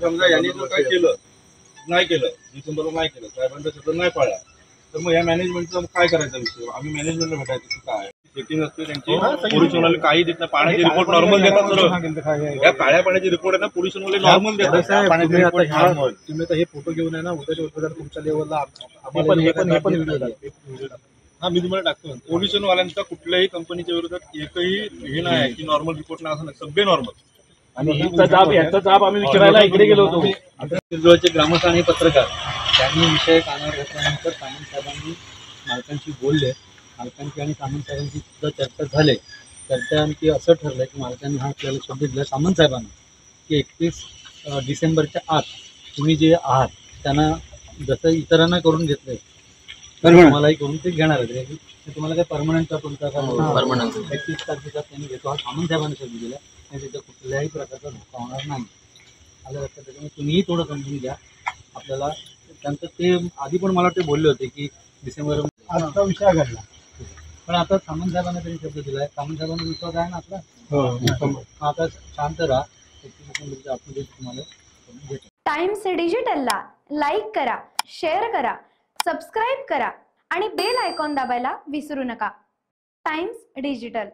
समजा यांनी जर काय केलं नाही केलं, डिसेंबरला नाही केलं, साहेबांचा शब्द नाही पाळला, तर मग या मॅनेजमेंटचं काय करायचा विषय? आम्ही मॅनेजमेंटला भेटायचं काय सेटिंग असते त्यांची. पोल्युशनवाले काही देत नाही, पाण्याची रिपोर्ट नॉर्मल देतात सर. या काळ्या पाण्याची रिपोर्ट आहे ना, पोल्युशनवाले नॉर्मल देतात. तुम्ही तर हे फोटो घेऊन आहे ना, उद्याच्या उद्या तुमच्या लेवलला हा मी तुम्हाला टाकतो. पोल्युशन वाल्यांचा कुठल्याही कंपनीच्या विरोधात एकही हे नाही आहे की नॉर्मल रिपोर्ट नाही, असं नाही, सगळे नॉर्मल. आणि याचा जाब आम्ही विचारायला इकडे गेलो होतो. आता ग्रामस्थ आणि पत्रकार त्यांनी विषय कानावर घेतल्यानंतर सामंत साहेबांनी मालकांशी बोलले. मालकांची आणि सामंत साहेबांची सुद्धा चर्चा झाली. चर्चांती असं ठरलं की मालकांनी हा आपल्याला शब्द दिला सामंत साहेबांना की 31 डिसेंबरच्या आत तुम्ही जे आहात त्यांना जसं इतरांना करून घेतलंय तुम्हालाही करून ते घेणार आहे. तुम्हाला काय परमनंटचा तुमचा परमनंट 31 तारखेचा त्यांनी घेतो हा सामंत साहेबांनी शब्द दिला आणि तिथं कुठल्याही प्रकारचा धोका होणार नाही. आलं लक्षात. त्याच्यामुळे तुम्हीही थोडं समजून घ्या. आपल्याला त्यांचं ते आधी पण मला ते बोलले होते की डिसेंबर आजचा विषय घडला, पण आता सामंत साहेबांना त्यांनी शब्द दिलाय. सामंत साहेबांना विश्वास आहे ना आपला. आता शांत राहा. 31 डिसेंबरच्या आतमध्ये तुम्हाला टाइम्स डिजिटलला लाईक करा, शेअर करा, सबस्क्राईब करा आणि बेल आयकॉन दाबायला विसरू नका. Times digital.